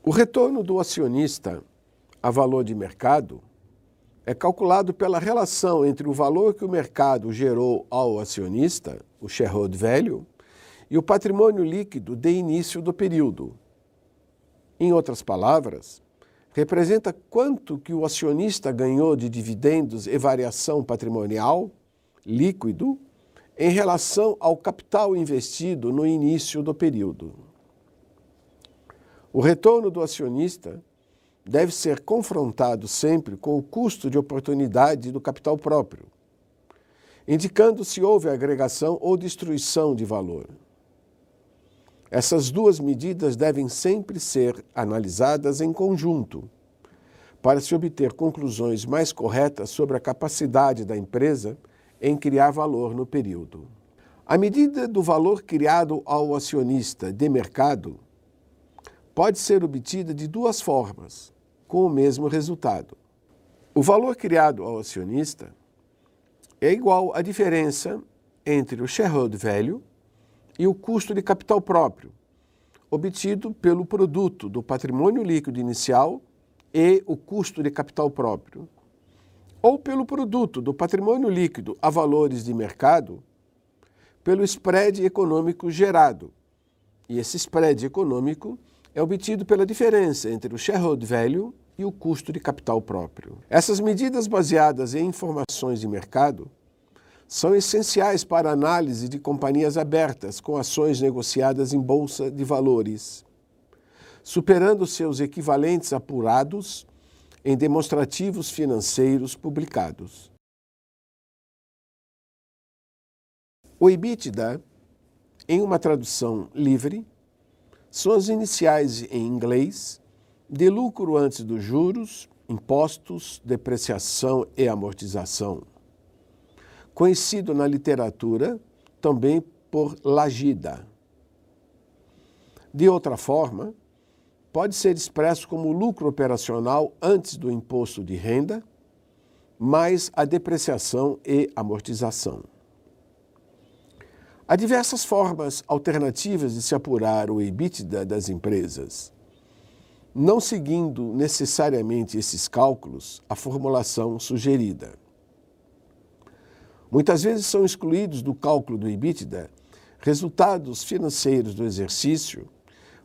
O retorno do acionista a valor de mercado é calculado pela relação entre o valor que o mercado gerou ao acionista, o shareholder value, e o patrimônio líquido de início do período. Em outras palavras, representa quanto que o acionista ganhou de dividendos e variação patrimonial líquido em relação ao capital investido no início do período. O retorno do acionista deve ser confrontado sempre com o custo de oportunidade do capital próprio, indicando se houve agregação ou destruição de valor. Essas duas medidas devem sempre ser analisadas em conjunto, para se obter conclusões mais corretas sobre a capacidade da empresa em criar valor no período. A medida do valor criado ao acionista de mercado pode ser obtida de duas formas, com o mesmo resultado. O valor criado ao acionista é igual à diferença entre o shareholder value e o custo de capital próprio, obtido pelo produto do patrimônio líquido inicial e o custo de capital próprio, ou pelo produto do patrimônio líquido a valores de mercado, pelo spread econômico gerado. E esse spread econômico é obtido pela diferença entre o shareholder value e o custo de capital próprio. Essas medidas baseadas em informações de mercado são essenciais para a análise de companhias abertas com ações negociadas em bolsa de valores, superando seus equivalentes apurados em demonstrativos financeiros publicados. O EBITDA, em uma tradução livre, são as iniciais em inglês de lucro antes dos juros, impostos, depreciação e amortização, conhecido na literatura também por LAGIDA. De outra forma, pode ser expresso como lucro operacional antes do imposto de renda, mais a depreciação e amortização. Há diversas formas alternativas de se apurar o EBITDA das empresas, não seguindo necessariamente esses cálculos a formulação sugerida. Muitas vezes são excluídos do cálculo do EBITDA resultados financeiros do exercício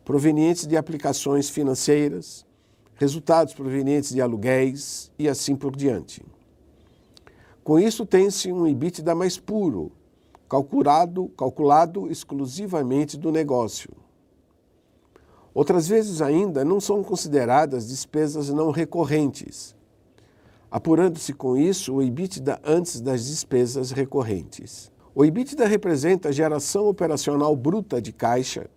provenientes de aplicações financeiras, resultados provenientes de aluguéis e assim por diante. Com isso, tem-se um EBITDA mais puro, calculado exclusivamente do negócio. Outras vezes ainda não são consideradas despesas não recorrentes, apurando-se com isso o EBITDA antes das despesas recorrentes. O EBITDA representa a geração operacional bruta de caixa,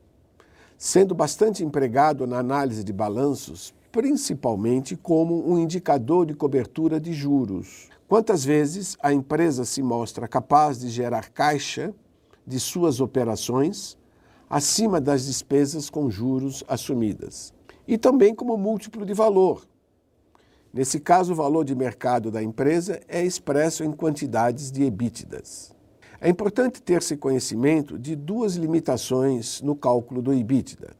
sendo bastante empregado na análise de balanços, principalmente como um indicador de cobertura de juros. Quantas vezes a empresa se mostra capaz de gerar caixa de suas operações acima das despesas com juros assumidas. E também como múltiplo de valor. Nesse caso, o valor de mercado da empresa é expresso em quantidades de EBITDAs. É importante ter-se conhecimento de duas limitações no cálculo do EBITDA.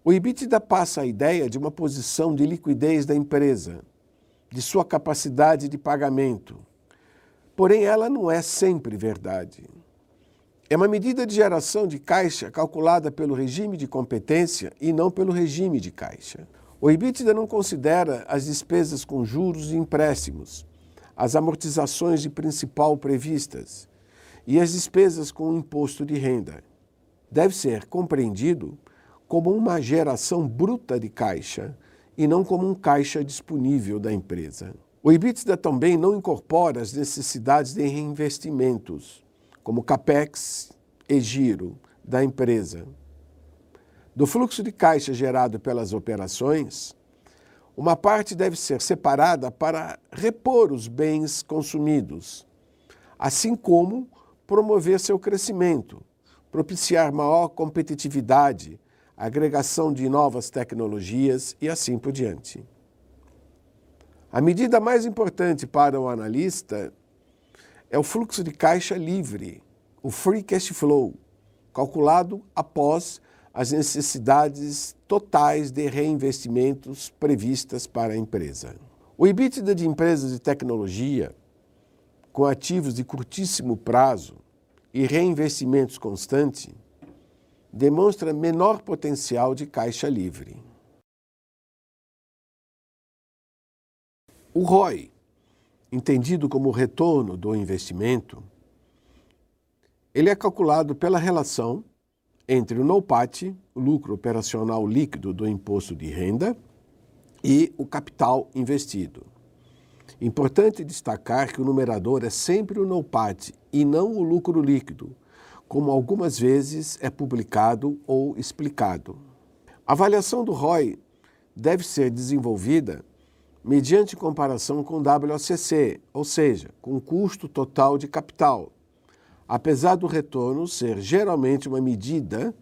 O EBITDA passa a ideia de uma posição de liquidez da empresa, de sua capacidade de pagamento. Porém, ela não é sempre verdade. É uma medida de geração de caixa calculada pelo regime de competência e não pelo regime de caixa. O EBITDA não considera as despesas com juros e empréstimos, as amortizações de principal previstas e as despesas com imposto de renda. Deve ser compreendido como uma geração bruta de caixa e não como um caixa disponível da empresa. O EBITDA também não incorpora as necessidades de reinvestimentos, como CAPEX e giro da empresa. Do fluxo de caixa gerado pelas operações, uma parte deve ser separada para repor os bens consumidos, assim como promover seu crescimento, propiciar maior competitividade, agregação de novas tecnologias e assim por diante. A medida mais importante para o analista é o fluxo de caixa livre, o free cash flow, calculado após as necessidades totais de reinvestimentos previstas para a empresa. O EBITDA de empresas de tecnologia, com ativos de curtíssimo prazo e reinvestimentos constantes, demonstra menor potencial de caixa livre. O ROI, entendido como retorno do investimento, ele é calculado pela relação entre o NOPAT, o lucro operacional líquido do imposto de renda, e o capital investido. Importante destacar que o numerador é sempre o NOPAT e não o lucro líquido, como algumas vezes é publicado ou explicado. A avaliação do ROI deve ser desenvolvida mediante comparação com o WACC, ou seja, com o custo total de capital, apesar do retorno ser geralmente uma medida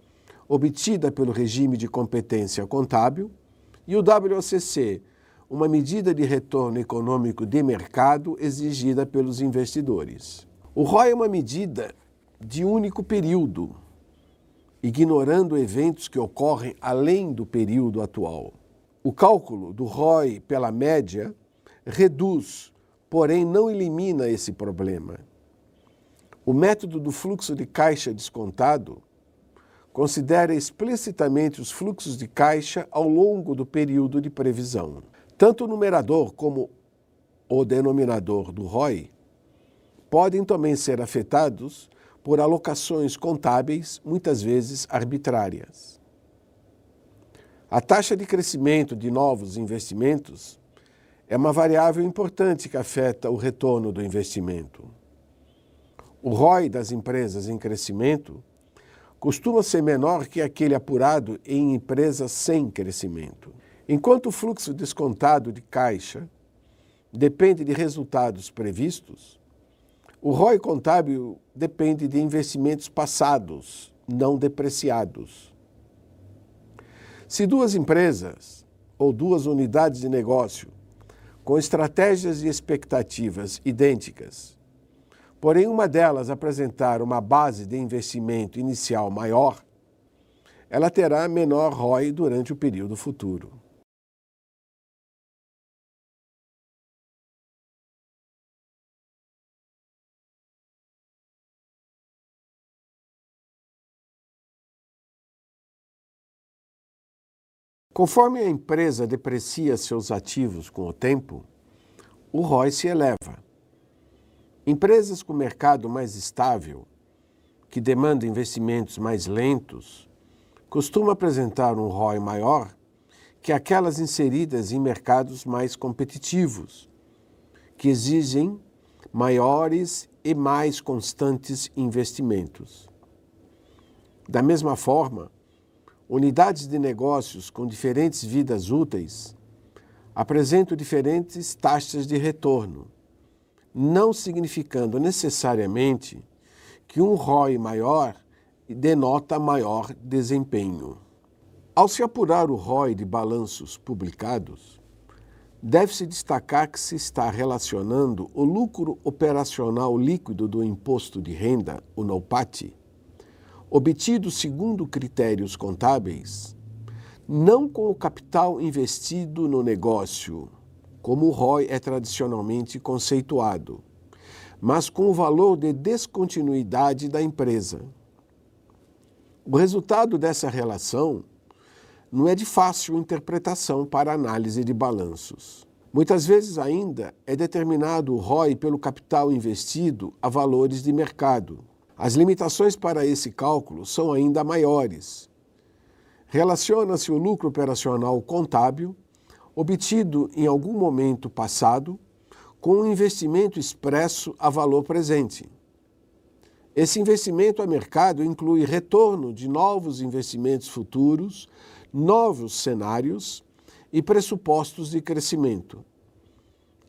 obtida pelo regime de competência contábil, e o WACC, uma medida de retorno econômico de mercado exigida pelos investidores. O ROI é uma medida de único período, ignorando eventos que ocorrem além do período atual. O cálculo do ROI pela média reduz, porém não elimina esse problema. O método do fluxo de caixa descontado considera explicitamente os fluxos de caixa ao longo do período de previsão. Tanto o numerador como o denominador do ROI podem também ser afetados por alocações contábeis, muitas vezes arbitrárias. A taxa de crescimento de novos investimentos é uma variável importante que afeta o retorno do investimento. O ROI das empresas em crescimento costuma ser menor que aquele apurado em empresas sem crescimento. Enquanto o fluxo descontado de caixa depende de resultados previstos, o ROI contábil depende de investimentos passados, não depreciados. Se duas empresas ou duas unidades de negócio com estratégias e expectativas idênticas, porém uma delas apresentar uma base de investimento inicial maior, ela terá menor ROI durante o período futuro. Conforme a empresa deprecia seus ativos com o tempo, o ROI se eleva. Empresas com mercado mais estável, que demandam investimentos mais lentos, costumam apresentar um ROI maior que aquelas inseridas em mercados mais competitivos, que exigem maiores e mais constantes investimentos. Da mesma forma, unidades de negócios com diferentes vidas úteis apresentam diferentes taxas de retorno, não significando necessariamente que um ROI maior denota maior desempenho. Ao se apurar o ROI de balanços publicados, deve-se destacar que se está relacionando o lucro operacional líquido do imposto de renda, o NOPAT, obtido segundo critérios contábeis, não com o capital investido no negócio, como o ROI é tradicionalmente conceituado, mas com o valor de descontinuidade da empresa. O resultado dessa relação não é de fácil interpretação para análise de balanços. Muitas vezes ainda é determinado o ROI pelo capital investido a valores de mercado. As limitações para esse cálculo são ainda maiores. Relaciona-se o lucro operacional contábil, obtido em algum momento passado, com um investimento expresso a valor presente. Esse investimento a mercado inclui retorno de novos investimentos futuros, novos cenários e pressupostos de crescimento.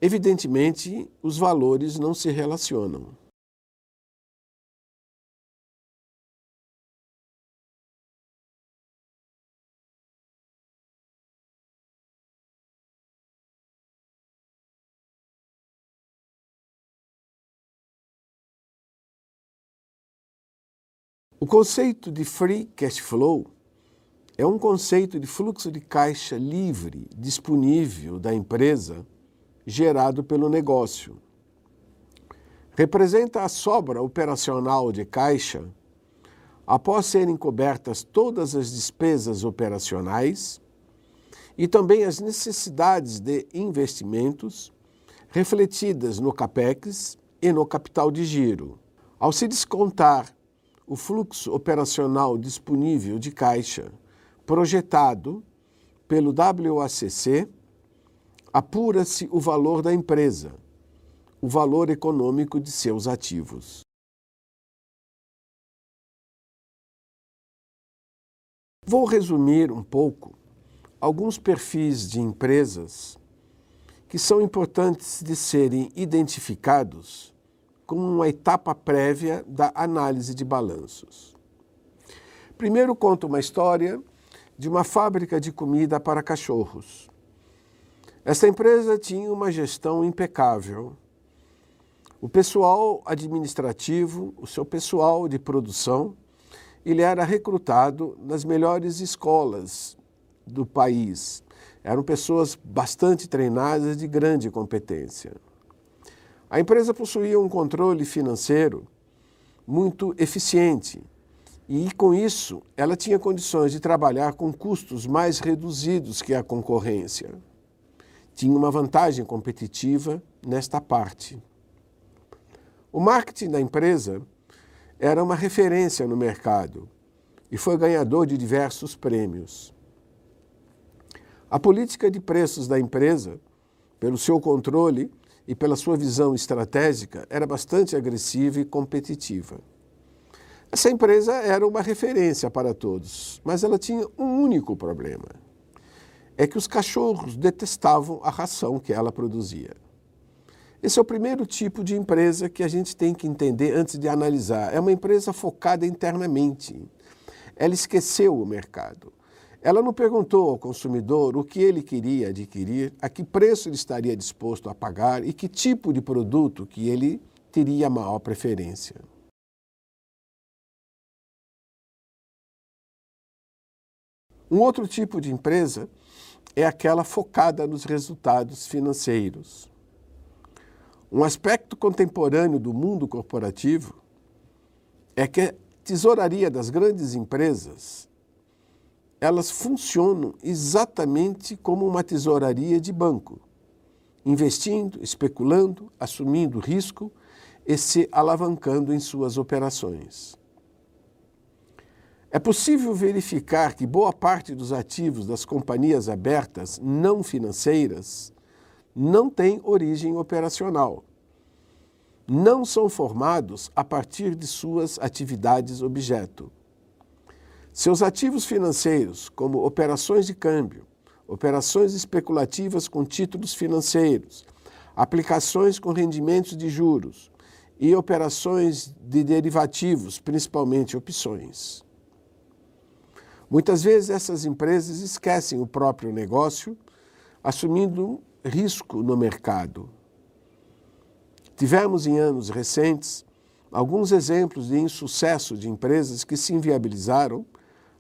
Evidentemente, os valores não se relacionam. O conceito de free cash flow é um conceito de fluxo de caixa livre, disponível da empresa, gerado pelo negócio. Representa a sobra operacional de caixa após serem cobertas todas as despesas operacionais e também as necessidades de investimentos refletidas no CAPEX e no capital de giro. Ao se descontar o fluxo operacional disponível de caixa projetado pelo WACC, apura-se o valor da empresa, o valor econômico de seus ativos. Vou resumir um pouco alguns perfis de empresas que são importantes de serem identificados como uma etapa prévia da análise de balanços. Primeiro, conto uma história de uma fábrica de comida para cachorros. Esta empresa tinha uma gestão impecável. O pessoal administrativo, o seu pessoal de produção, ele era recrutado nas melhores escolas do país. Eram pessoas bastante treinadas de grande competência. A empresa possuía um controle financeiro muito eficiente e, com isso, ela tinha condições de trabalhar com custos mais reduzidos que a concorrência. Tinha uma vantagem competitiva nesta parte. O marketing da empresa era uma referência no mercado e foi ganhador de diversos prêmios. A política de preços da empresa, pelo seu controle e pela sua visão estratégica, era bastante agressiva e competitiva. Essa empresa era uma referência para todos, mas ela tinha um único problema. É que os cachorros detestavam a ração que ela produzia. Esse é o primeiro tipo de empresa que a gente tem que entender antes de analisar. É uma empresa focada internamente. Ela esqueceu o mercado. Ela não perguntou ao consumidor o que ele queria adquirir, a que preço ele estaria disposto a pagar e que tipo de produto que ele teria maior preferência. Um outro tipo de empresa é aquela focada nos resultados financeiros. Um aspecto contemporâneo do mundo corporativo é que a tesouraria das grandes empresas, elas funcionam exatamente como uma tesouraria de banco, investindo, especulando, assumindo risco e se alavancando em suas operações. É possível verificar que boa parte dos ativos das companhias abertas não financeiras não tem origem operacional. Não são formados a partir de suas atividades objeto. Seus ativos financeiros, como operações de câmbio, operações especulativas com títulos financeiros, aplicações com rendimentos de juros e operações de derivativos, principalmente opções. Muitas vezes essas empresas esquecem o próprio negócio, assumindo risco no mercado. Tivemos em anos recentes alguns exemplos de insucesso de empresas que se inviabilizaram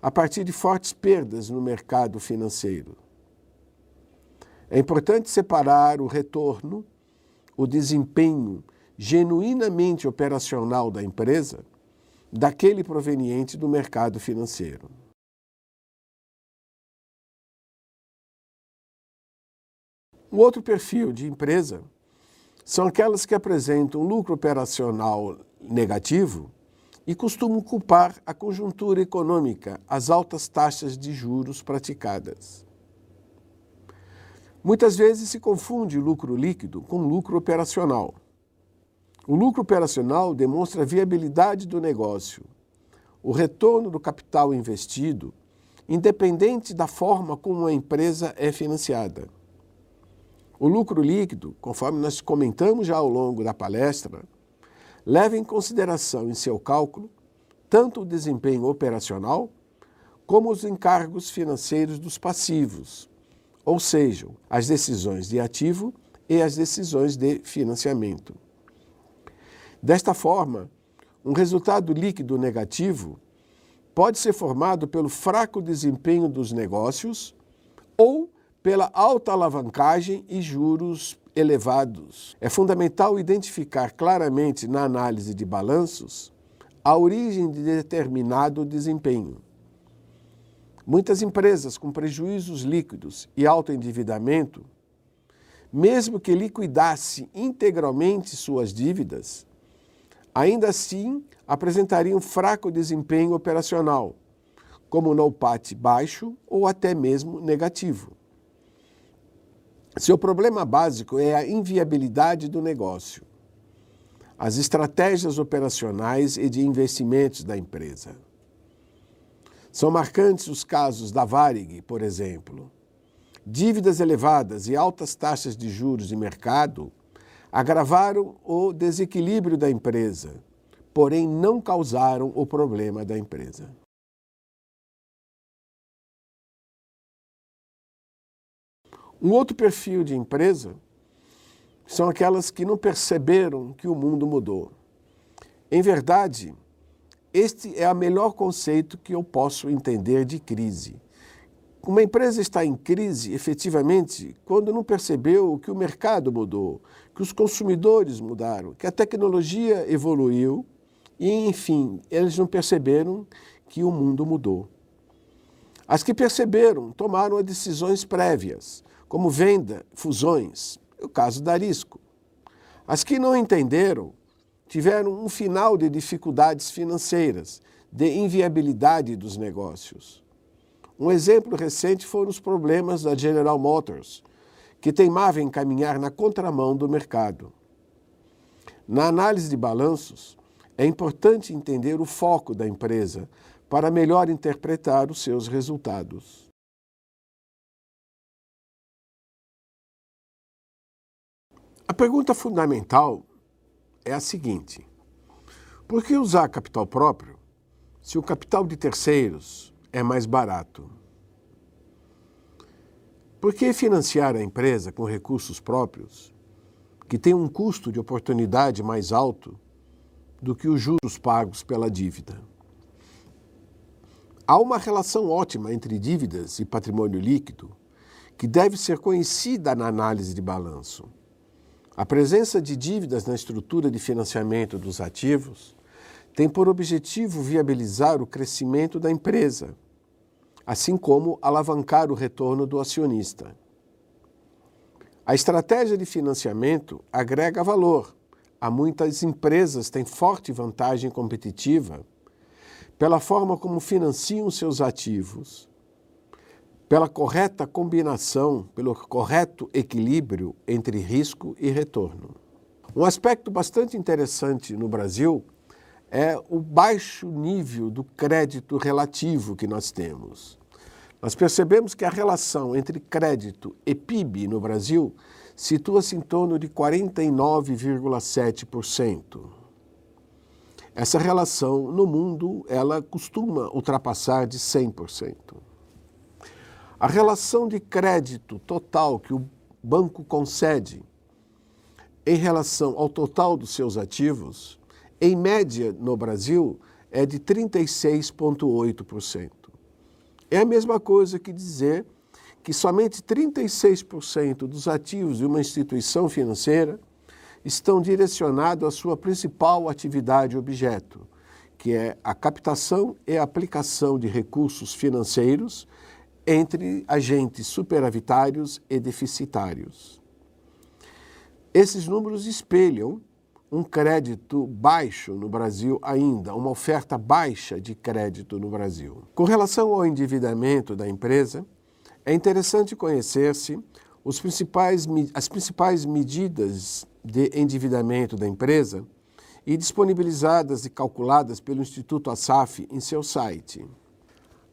a partir de fortes perdas no mercado financeiro. É importante separar o retorno, o desempenho genuinamente operacional da empresa daquele proveniente do mercado financeiro. Um outro perfil de empresa são aquelas que apresentam lucro operacional negativo e costumam culpar a conjuntura econômica, as altas taxas de juros praticadas. Muitas vezes se confunde o lucro líquido com lucro operacional. O lucro operacional demonstra a viabilidade do negócio, o retorno do capital investido, independente da forma como a empresa é financiada. O lucro líquido, conforme nós comentamos já ao longo da palestra, leva em consideração em seu cálculo tanto o desempenho operacional como os encargos financeiros dos passivos, ou seja, as decisões de ativo e as decisões de financiamento. Desta forma, um resultado líquido negativo pode ser formado pelo fraco desempenho dos negócios ou pela alta alavancagem e juros elevados. É fundamental identificar claramente na análise de balanços a origem de determinado desempenho. Muitas empresas com prejuízos líquidos e alto endividamento, mesmo que liquidasse integralmente suas dívidas, ainda assim apresentariam fraco desempenho operacional, como NOPAT baixo ou até mesmo negativo. Seu problema básico é a inviabilidade do negócio, as estratégias operacionais e de investimentos da empresa. São marcantes os casos da Varig, por exemplo. Dívidas elevadas e altas taxas de juros de mercado agravaram o desequilíbrio da empresa, porém não causaram o problema da empresa. Um outro perfil de empresa são aquelas que não perceberam que o mundo mudou. Em verdade, este é o melhor conceito que eu posso entender de crise. Uma empresa está em crise, efetivamente, quando não percebeu que o mercado mudou, que os consumidores mudaram, que a tecnologia evoluiu e, enfim, eles não perceberam que o mundo mudou. As que perceberam tomaram as decisões prévias, como venda, fusões, o caso da Arisco. As que não entenderam tiveram um final de dificuldades financeiras, de inviabilidade dos negócios. Um exemplo recente foram os problemas da General Motors, que teimava em caminhar na contramão do mercado. Na análise de balanços, é importante entender o foco da empresa para melhor interpretar os seus resultados. A pergunta fundamental é a seguinte: por que usar capital próprio se o capital de terceiros é mais barato? Por que financiar a empresa com recursos próprios, que tem um custo de oportunidade mais alto do que os juros pagos pela dívida? Há uma relação ótima entre dívidas e patrimônio líquido que deve ser conhecida na análise de balanço. A presença de dívidas na estrutura de financiamento dos ativos tem por objetivo viabilizar o crescimento da empresa, assim como alavancar o retorno do acionista. A estratégia de financiamento agrega valor. Há muitas empresas têm forte vantagem competitiva pela forma como financiam seus ativos, pela correta combinação, pelo correto equilíbrio entre risco e retorno. Um aspecto bastante interessante no Brasil é o baixo nível do crédito relativo que nós temos. Nós percebemos que a relação entre crédito e PIB no Brasil situa-se em torno de 49,7%. Essa relação no mundo, ela costuma ultrapassar de 100%. A relação de crédito total que o banco concede em relação ao total dos seus ativos, em média no Brasil, é de 36,8%. É a mesma coisa que dizer que somente 36% dos ativos de uma instituição financeira estão direcionados à sua principal atividade objeto, que é a captação e a aplicação de recursos financeiros entre agentes superavitários e deficitários. Esses números espelham um crédito baixo no Brasil ainda, uma oferta baixa de crédito no Brasil. Com relação ao endividamento da empresa, é interessante conhecer-se as principais medidas de endividamento da empresa e disponibilizadas e calculadas pelo Instituto Asaf em seu site.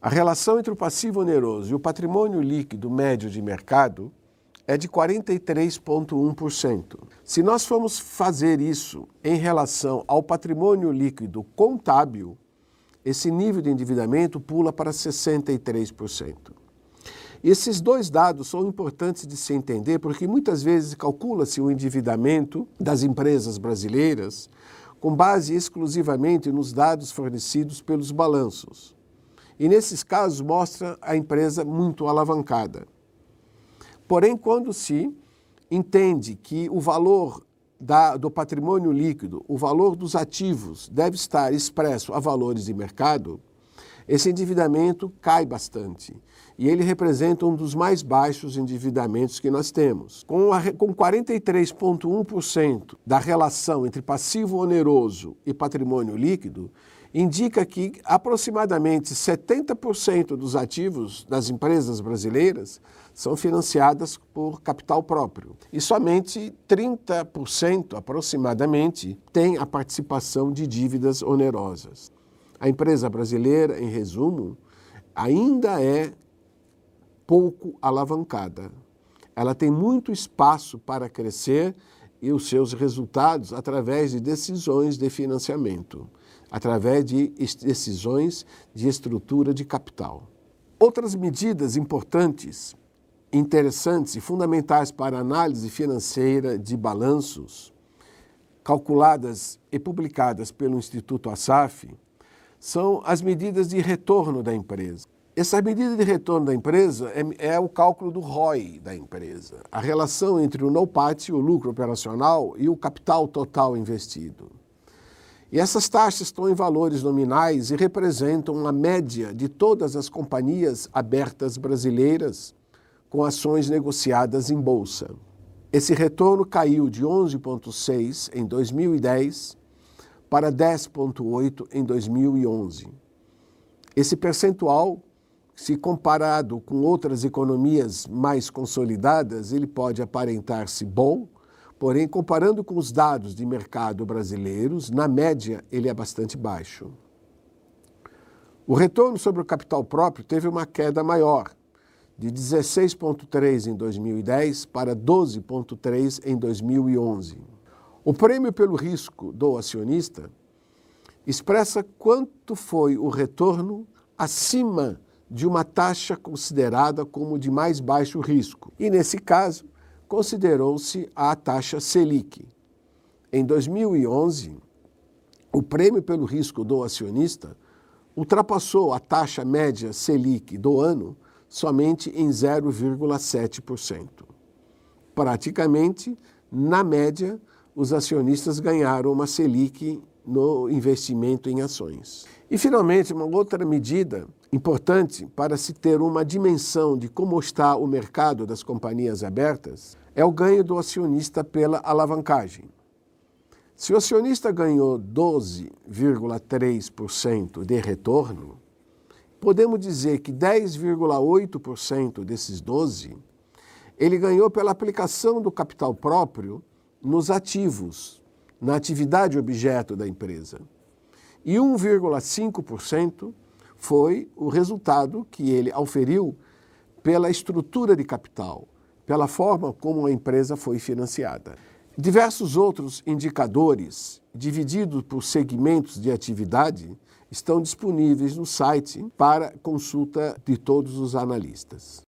A relação entre o passivo oneroso e o patrimônio líquido médio de mercado é de 43,1%. Se nós formos fazer isso em relação ao patrimônio líquido contábil, esse nível de endividamento pula para 63%. Esses dois dados são importantes de se entender porque muitas vezes calcula-se o endividamento das empresas brasileiras com base exclusivamente nos dados fornecidos pelos balanços. E nesses casos mostra a empresa muito alavancada. Porém, quando se entende que o valor do patrimônio líquido, o valor dos ativos deve estar expresso a valores de mercado, esse endividamento cai bastante e ele representa um dos mais baixos endividamentos que nós temos. Com 43,1% da relação entre passivo oneroso e patrimônio líquido, indica que aproximadamente 70% dos ativos das empresas brasileiras são financiadas por capital próprio e somente 30% aproximadamente tem a participação de dívidas onerosas. A empresa brasileira, em resumo, ainda é pouco alavancada. Ela tem muito espaço para crescer e os seus resultados através de decisões de financiamento, através de decisões de estrutura de capital. Outras medidas importantes, interessantes e fundamentais para a análise financeira de balanços, calculadas e publicadas pelo Instituto Assaf, são as medidas de retorno da empresa. Essa medida de retorno da empresa é o cálculo do ROI da empresa, a relação entre o NOPAT, o lucro operacional, e o capital total investido. E essas taxas estão em valores nominais e representam a média de todas as companhias abertas brasileiras com ações negociadas em bolsa. Esse retorno caiu de 11,6 em 2010 para 10,8 em 2011. Esse percentual, se comparado com outras economias mais consolidadas, ele pode aparentar-se bom, porém, comparando com os dados de mercado brasileiros, na média, ele é bastante baixo. O retorno sobre o capital próprio teve uma queda maior, de 16,3 em 2010 para 12,3 em 2011. O prêmio pelo risco do acionista expressa quanto foi o retorno acima de uma taxa considerada como de mais baixo risco. E, nesse caso, considerou-se a taxa Selic. Em 2011, o prêmio pelo risco do acionista ultrapassou a taxa média Selic do ano somente em 0,7%. Praticamente, na média, os acionistas ganharam uma Selic no investimento em ações. E, finalmente, uma outra medida importante para se ter uma dimensão de como está o mercado das companhias abertas é o ganho do acionista pela alavancagem. Se o acionista ganhou 12,3% de retorno, podemos dizer que 10,8% desses 12% ele ganhou pela aplicação do capital próprio nos ativos, na atividade objeto da empresa. E 1,5% foi o resultado que ele auferiu pela estrutura de capital, pela forma como a empresa foi financiada. Diversos outros indicadores, divididos por segmentos de atividade, estão disponíveis no site para consulta de todos os analistas.